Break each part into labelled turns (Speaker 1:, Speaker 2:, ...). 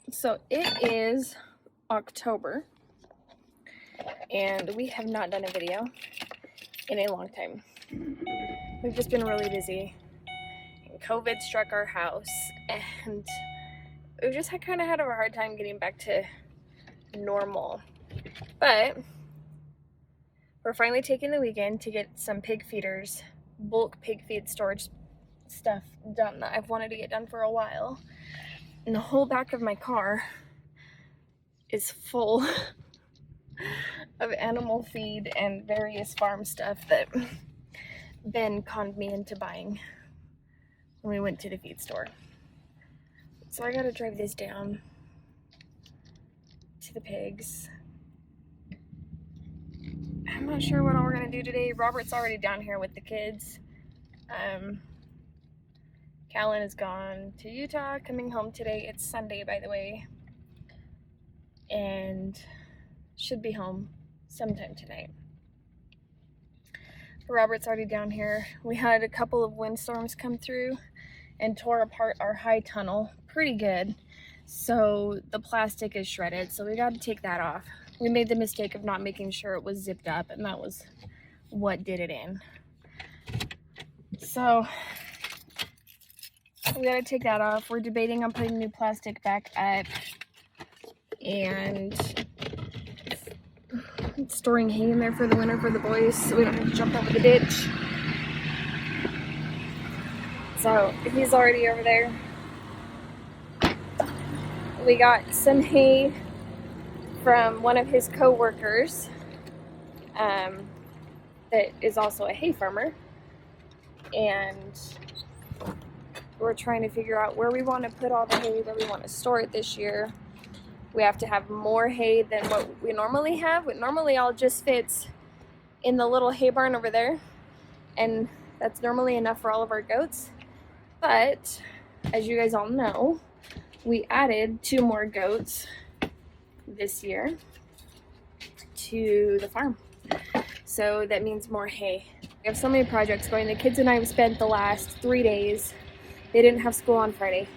Speaker 1: So it is October, and we have not done a video in a long time. We've just been really busy. COVID struck our house, and we just kind of had a hard time getting back to normal. But we're finally taking the weekend to get some pig feeders, bulk pig feed storage stuff done that I've wanted to get done for a while. And the whole back of my car is full of animal feed and various farm stuff that Ben conned me into buying when we went to the feed store. So I gotta drive this down to the pigs. I'm not sure what all we're gonna do today. Robert's already down here with the kids. Callan is gone to Utah, coming home today. It's Sunday, by the way, and should be home sometime tonight. Robert's already down here. We had a couple of windstorms come through and tore apart our high tunnel pretty good, so the plastic is shredded, so we got to take that off. We made the mistake of not making sure it was zipped up, and that was what did it in. So we gotta take that off. We're debating on putting new plastic back up and storing hay in there for the winter for the boys so we don't have to jump over the ditch. So he's already over there. We got some hay from one of his co-workers that is also a hay farmer, and we're trying to figure out where we want to put all the hay, where we want to store it this year. We have to have more hay than what we normally have. What normally all just fits in the little hay barn over there, and that's normally enough for all of our goats. But as you guys all know, we added 2 more goats this year to the farm. So that means more hay. We have so many projects going. The kids and I have spent the last 3 days, they didn't have school on Friday,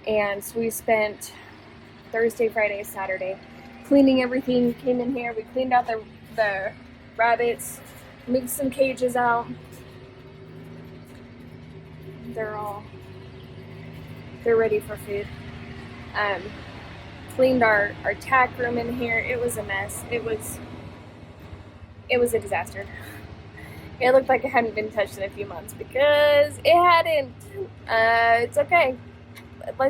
Speaker 1: and so we spent Thursday, Friday, Saturday cleaning everything. Came in here, we cleaned out the rabbits, moved some cages out. They're ready for food. Cleaned our tack room in here. It was a mess. It was a disaster. It looked like it hadn't been touched in a few months because it hadn't. It's okay.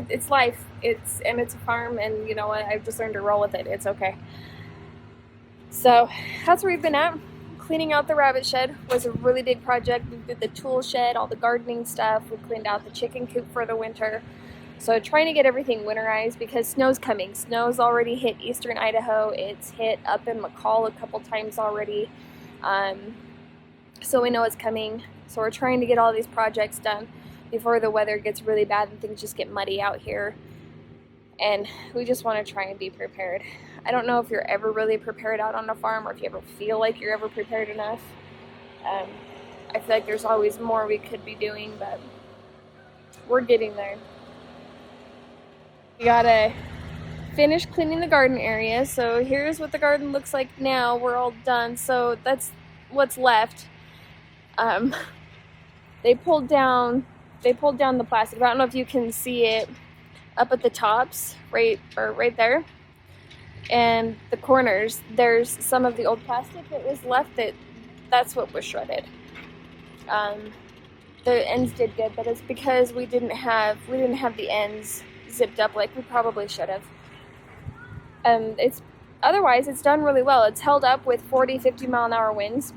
Speaker 1: It's life. It's a farm, and you know what? I've just learned to roll with it. It's okay. So that's where we've been at. Cleaning out the rabbit shed was a really big project. We did the tool shed, all the gardening stuff. We cleaned out the chicken coop for the winter. So trying to get everything winterized because snow's coming. Snow's already hit eastern Idaho. It's hit up in McCall a couple times already. So we know it's coming. So we're trying to get all these projects done before the weather gets really bad and things just get muddy out here. And we just want to try and be prepared. I don't know if you're ever really prepared out on a farm or if you ever feel like you're ever prepared enough. I feel like there's always more we could be doing, but we're getting there. We gotta finish cleaning the garden area. So here's what the garden looks like now. We're all done. So that's what's left. They pulled down the plastic. I don't know if you can see it up at the tops, right there. And the corners, there's some of the old plastic that was left. That's what was shredded. The ends did good, but it's because we didn't have the ends zipped up like we probably should have. Otherwise it's done really well. It's held up with 40-50 mile an hour winds.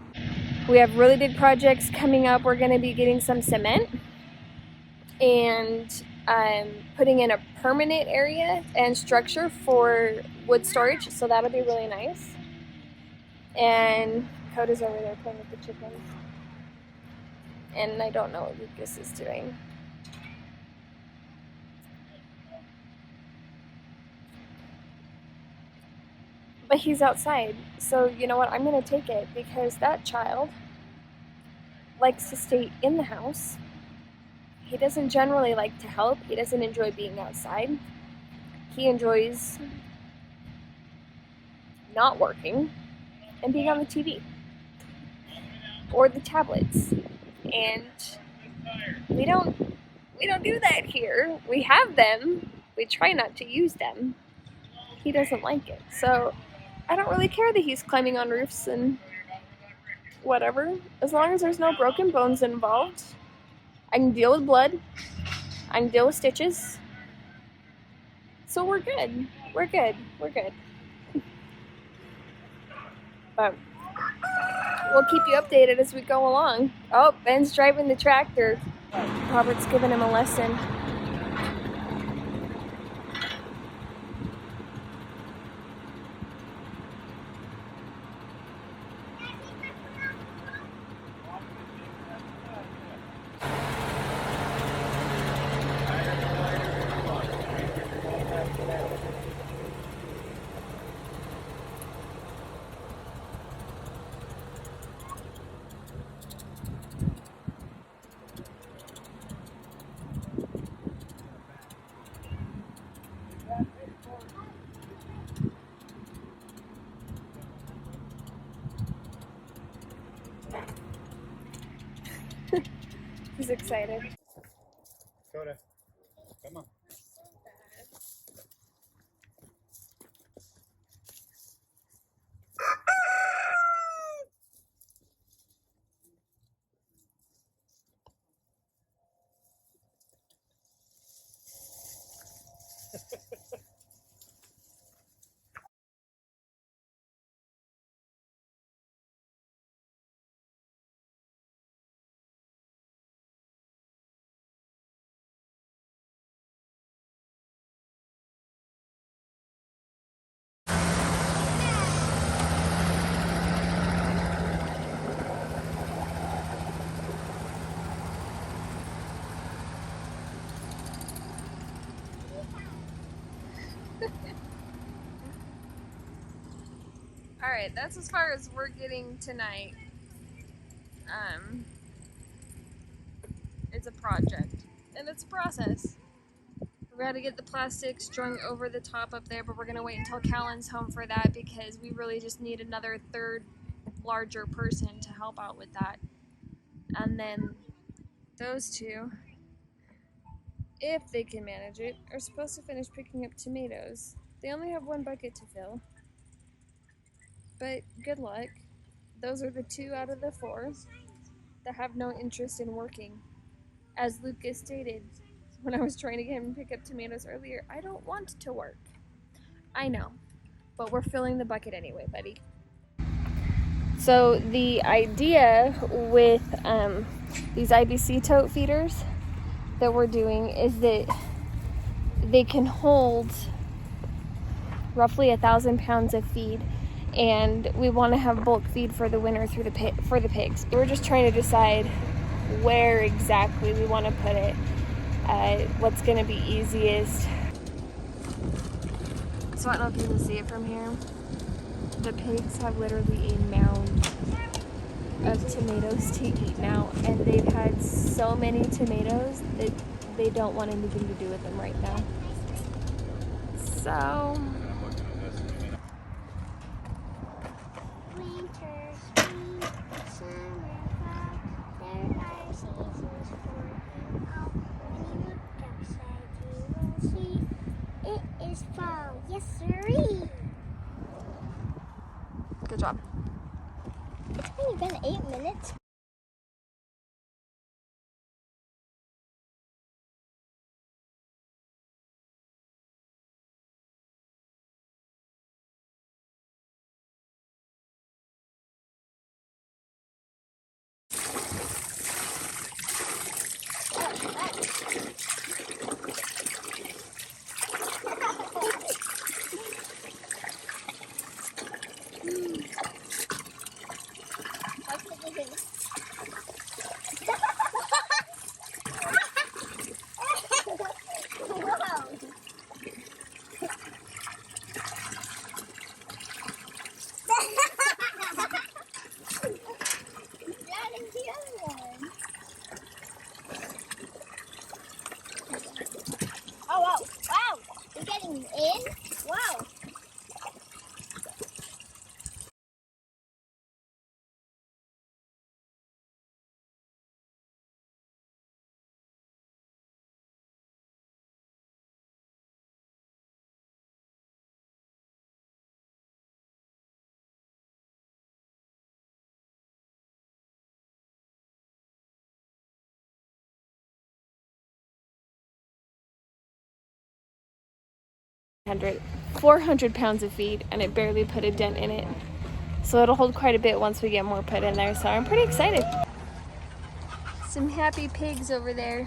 Speaker 1: We have really big projects coming up. We're going to be getting some cement and putting in a permanent area and structure for wood storage, so that'll be really nice. And Coda's over there playing with the chickens, and I don't know what Lucas is doing. But he's outside, so you know what, I'm gonna take it because that child likes to stay in the house. He doesn't generally like to help. He doesn't enjoy being outside. he enjoys not working and being on the TV or the tablets. And we don't do that here. We have them. We try not to use them. He doesn't like it. So I don't really care that he's climbing on roofs and whatever. As long as there's no broken bones involved, I can deal with blood. I can deal with stitches. So we're good. We're good. We're good. But we'll keep you updated as we go along. Oh, Ben's driving the tractor. Robert's giving him a lesson. He's excited.
Speaker 2: Dakota, come on.
Speaker 1: Alright, that's as far as we're getting tonight. It's a project, and it's a process. We've got to get the plastic strung over the top up there, but we're going to wait until Callan's home for that because we really just need another third larger person to help out with that. And then those two, if they can manage it, are supposed to finish picking up tomatoes. They only have one bucket to fill. But good luck. Those are the 2 out of the 4 that have no interest in working. As Lucas stated when I was trying to get him to pick up tomatoes earlier, I don't want to work. I know, but we're filling the bucket anyway, buddy. So the idea with these IBC tote feeders that we're doing is that they can hold roughly 1,000 pounds of feed, and we want to have bulk feed for the winter through for the pigs. We're just trying to decide where exactly we want to put it, what's going to be easiest. So I don't know if you can see it from here. The pigs have literally a mound of tomatoes to eat now, and they've had so many tomatoes that they don't want anything to do with them right now. So
Speaker 3: fall. Yes, sirree.
Speaker 1: good job.
Speaker 3: It's only been 8 minutes. zoom in. Wow.
Speaker 1: Hundred, 400 pounds of feed, and it barely put a dent in it. So it'll hold quite a bit once we get more put in there. So I'm pretty excited. Some happy pigs over there.